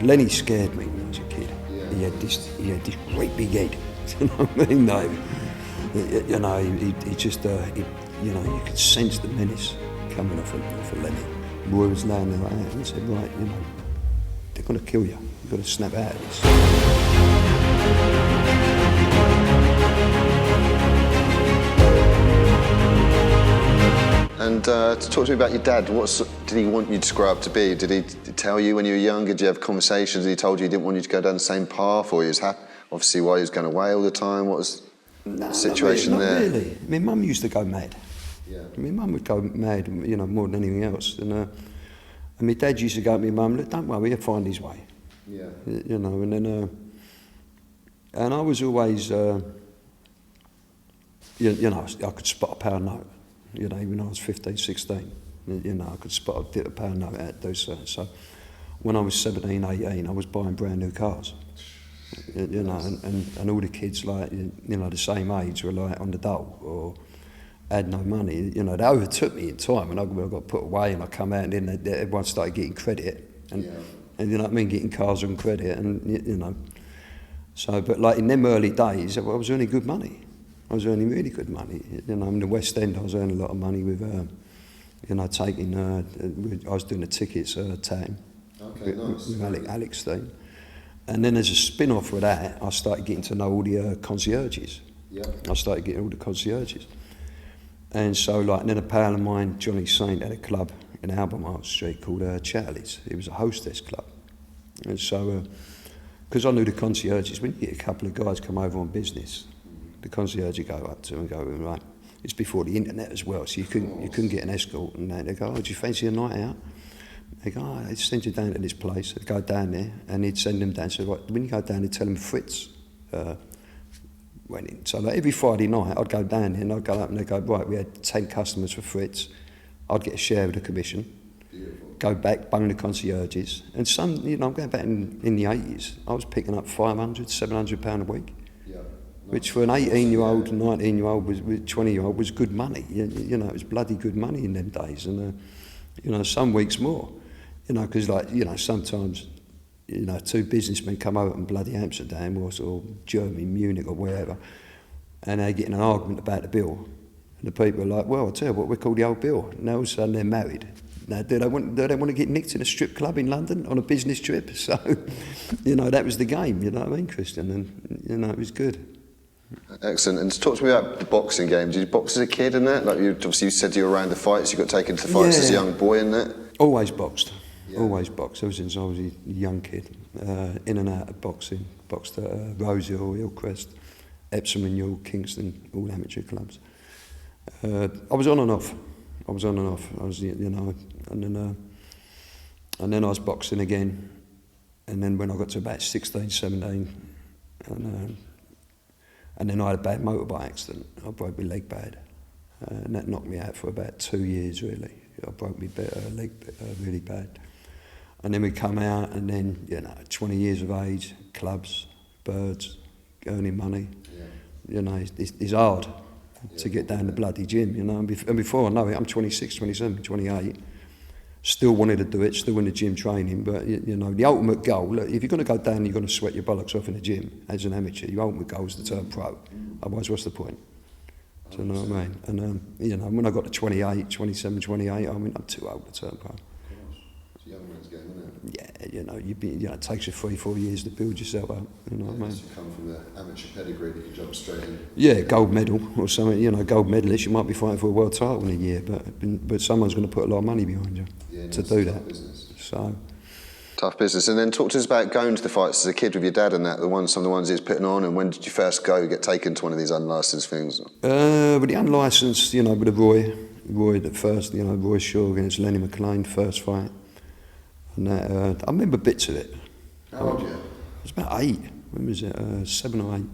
Lenny scared me when I was a kid. Yeah. He had this great big head. You know what I mean? He just, you could sense the menace coming off of Lenny. Roy was laying there like that and said, right, they're going to kill you. You've got to snap out of this. And talk to me about your dad. Did he want you to grow up to be? Did he tell you when you were younger? Did you have conversations? He told you he didn't want you to go down the same path, or he was happy? Obviously, while he was going away all the time, what was the situation there? Not really. My mum used to go mad. Yeah. My mum would go mad, more than anything else. And my dad used to go to my mum, look, don't worry, he'll find his way. Yeah. And then, and I was always, I could spot a pound note. Even when I was 15, 16, I could spot a pound note out, do so. So when I was 17, 18, I was buying brand new cars. And all the kids the same age were like on the dole or had no money. They overtook me in time, and I got put away, and I come out, and then everyone started getting credit, and you know what I mean, getting cars on credit, and So, but like in them early days, I was earning good money. I was earning really good money. In the West End, I was earning a lot of money with, taking. I was doing the tickets tag. Okay, nice. With Alex Steen. And then as a spin-off of that, I started getting to know all the concierges. Yeah. I started getting all the concierges. And so, and then a pal of mine, Johnny Saint, had a club in Albemarle Street called Charlie's. It was a hostess club. And so, because I knew the concierges, when you get a couple of guys come over on business, the concierge would go up to them and go, right, it's before the internet as well, so you couldn't get an escort. And they go, do you fancy a night out? They go, they'd send you down to this place. They'd go down there, and he'd send them down. So when you go down, he'd tell them Fritz went in. So every Friday night, I'd go down there, and I'd go up, and they'd go, right, we had 10 customers for Fritz. I'd get a share of the commission. Beautiful. Go back, bung the concierges. And some, I'm going back in the 80s, I was picking up £500, £700 a week. Yeah. Which for an 18-year-old, 19-year-old, 20-year-old was good money. It was bloody good money in them days. And, some weeks more. Because sometimes, two businessmen come over from bloody Amsterdam or Germany, Munich or wherever, and they get in an argument about the bill. And the people are like, well, I'll tell you what, we call the old bill. And all of a sudden they're married. Now, do they want to get nicked in a strip club in London on a business trip? So, that was the game, you know what I mean, Christian? And, it was good. Excellent. And talk to me about the boxing game. Did you box as a kid in that? Obviously you said you were around the fights, you got taken to the fights as a young boy in that? Always boxed. Yeah. Always boxed, ever since I was a young kid. In and out of boxing. Boxed at Rosehill, Hillcrest, Epsom and Ewell, Kingston, all amateur clubs. I was on and off. I was, and then I was boxing again. And then when I got to about 16, 17, and then I had a bad motorbike accident. I broke my leg bad. And that knocked me out for about 2 years, really. I broke my leg really bad. And then we come out, and then, 20 years of age, clubs, birds, earning money. Yeah. It's hard to get down the bloody gym, And before I know it, I'm 26, 27, 28. Still wanted to do it, still in the gym training, but the ultimate goal, look, if you're going to go down, you're going to sweat your bollocks off in the gym as an amateur. Your ultimate goal is to turn pro. Otherwise, what's the point? Do you know what I mean? And, when I got to 28, 27, 28, I'm too old to turn pro. It's a young man's game, isn't it? Yeah, it takes you 3-4 years to build yourself up, you know what I mean? You come from the amateur pedigree that you jump straight in. Yeah, gold medal or something, gold medalist, you might be fighting for a world title in a year, but someone's going to put a lot of money behind you to do that. Business. So. Tough business. And then talk to us about going to the fights as a kid with your dad and that, some of the ones he was putting on, and when did you first get taken to one of these unlicensed things? With the unlicensed, with the Roy at first, Roy Shaw against Lenny Mclean, first fight. And that, I remember bits of it. How old were you? I was about 8. When was it? 7 or 8.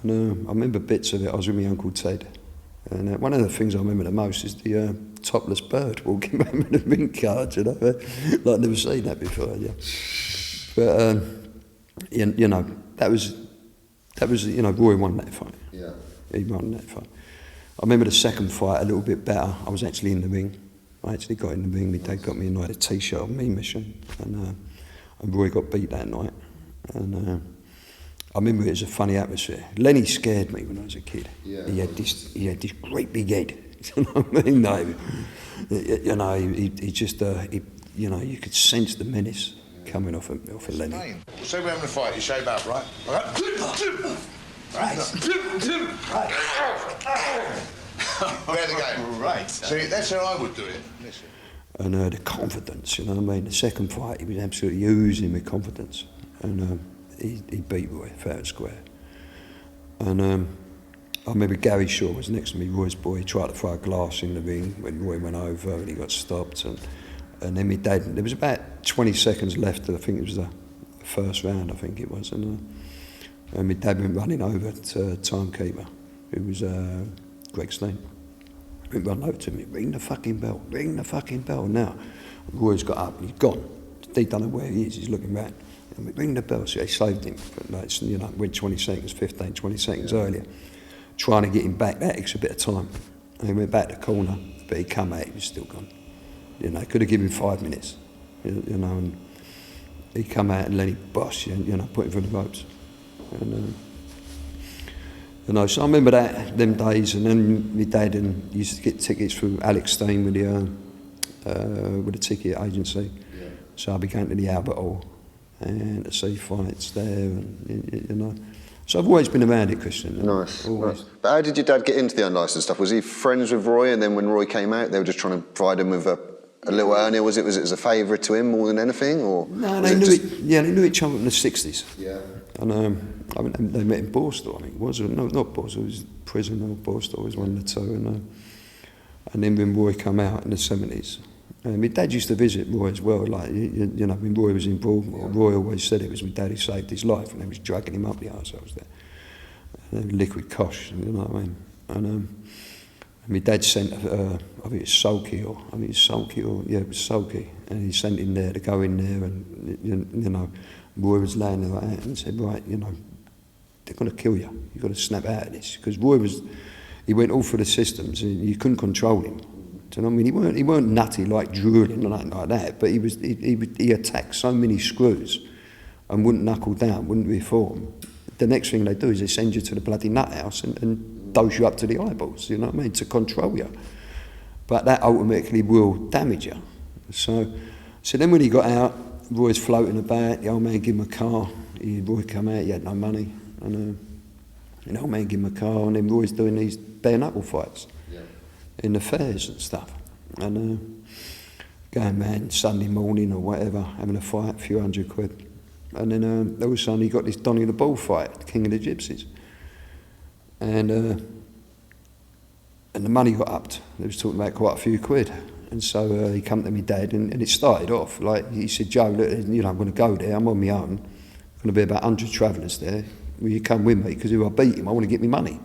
And I remember bits of it. I was with my Uncle Ted. And one of the things I remember the most is the topless bird walking around with the ring cards, Like I've never seen that before, yeah. But, that was Roy won that fight. Yeah. He won that fight. I remember the second fight a little bit better. I was actually in the ring. I actually got in the ring. My dad got me a night a T-shirt on me mission. And and Roy got beat that night. And I remember it was a funny atmosphere. Lenny scared me when I was a kid. Yeah. He had this great big head. You know what I mean? No, you know, he just, you know, you could sense the menace coming off of Lenny. Say we're having a fight, you shape up, right? Right. Fair the game. Right. See, that's how I would do it. Listen. And the confidence, you know what I mean? The second fight, he was absolutely oozing with confidence. And he beat Roy fair and square. And I remember Gary Shaw was next to me, Roy's boy. He tried to throw a glass in the ring when Roy went over and he got stopped. And then my dad, there was about 20 seconds left, I think it was the first round, I think it was. And my dad went running over to timekeeper, who was Greg Steen. He went running over to me, ring the fucking bell, ring the fucking bell. Now, Roy's got up and he's gone. He don't know where he is, he's looking back. And we ring the bell, so they saved him. But like, you know, went 20 seconds, 15, 20 seconds earlier, trying to get him back that extra bit of time. And he went back to the corner, but he come out, he was still gone. You know, could have given him 5 minutes, you know, and he come out and Lenny boss, you know, put him through the ropes. And, you know, so I remember them days, and then my dad used to get tickets through Alex Steen with the ticket agency. Yeah. So I began to the Albert Hall and to see fights there, and you know. So I've always been around it, Christian. Nice. But how did your dad get into the unlicensed stuff? Was he friends with Roy, and then when Roy came out, they were just trying to provide him with a little earner? Was it as a favour to him more than anything, or? No, they knew it. Yeah, they knew each other in the '60s. Yeah. And I mean, they met in Borstal, I think. Was it? No, not Borstal. It was prison or Borstal. It was one of the two. And then when Roy came out in the '70s, my dad used to visit Roy as well. Like you know, when Roy was in Broadmoor, Roy always said it was my dad who saved his life, and they was dragging him up the arseholes there. And liquid cosh, you know what I mean? And my dad sent, I think it's Sulky, or it was Sulky, and he sent him there to go in there, and you know, Roy was laying there like that and said, right, you know, they're going to kill you. You've got to snap out of this, because Roy he went all through the systems, and you couldn't control him. Do you know what I mean? He weren't nutty like drooling or nothing like that, but he attacked so many screws and wouldn't knuckle down, wouldn't reform. The next thing they do is they send you to the bloody nut house and dose you up to the eyeballs, you know what I mean, to control you. But that ultimately will damage you. So then when he got out, Roy's floating about, the old man gave him a car, Roy come out, he had no money, and the old man gave him a car, and then Roy's doing these bare knuckle fights in the fairs and stuff. And going man Sunday morning or whatever, having a fight, a few £100. And then all of a sudden he got this Donny the Bull fight, King of the Gypsies. And the money got upped. They was talking about quite a few quid. And so he come to me dad, and it started off like, he said, Joe, look, you know, I'm going to go there, I'm on my own. Going to be about 100 travellers there. Will you come with me? Because if I beat him, I want to get me money.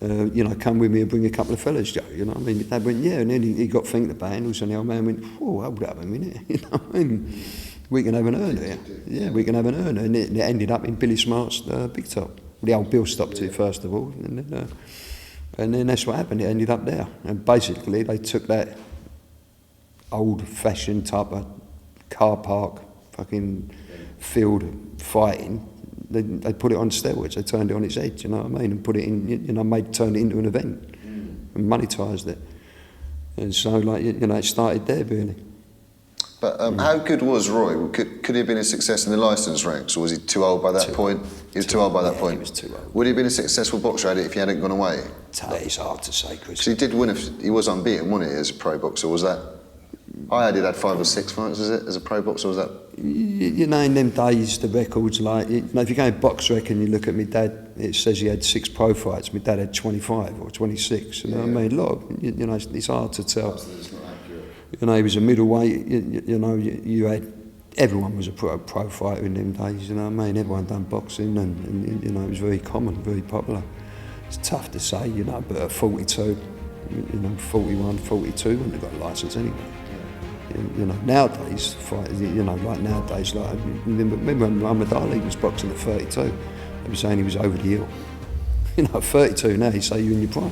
You know, come with me and bring a couple of fellas, Joe, you know what I mean? My dad went, yeah, and then he got thinking about it, and all of a sudden the old man went, oh, hold up a minute, you know what I mean? We can have an earner here. Yeah, we can have an earner. And it ended up in Billy Smart's Big Top. The old Bill stopped it first of all, and then that's what happened. It ended up there. And basically they took that old-fashioned type of car park, fucking field fighting, they put it on steroids. They turned it on its head, you know what I mean, and put it in, you know, turned it into an event and monetised it. And so, like, you know, it started there, really. But how good was Roy? Could he have been a success in the licence ranks, or was he too old by that point? He was too old by that point? He was too old. Would he have been a successful boxer if he hadn't gone away? It's hard to say, Chris. Because he did win, he was unbeaten, wasn't he, as a pro boxer, was that? I heard he'd had 5 or 6 fights, is it, as a pro boxer, was that? You know, in them days, the records, like, you know, if you go in box rec and you look at my dad, it says he had 6 pro fights. My dad had 25 or 26, you know what I mean? A lot of, you know, it's hard to tell. It's not accurate. You know, he was a middleweight, you know, you had, everyone was a pro fighter in them days, you know what I mean? Everyone done boxing, and you know, it was very common, very popular. It's tough to say, you know, but at 42, you know, 41, 42, wouldn't have got a licence anyway. You know, nowadays, you know, like nowadays, like, remember when Muhammad Ali was boxing at 32, they were saying he was over the hill. You know, at 32 now, you say you're in your prime.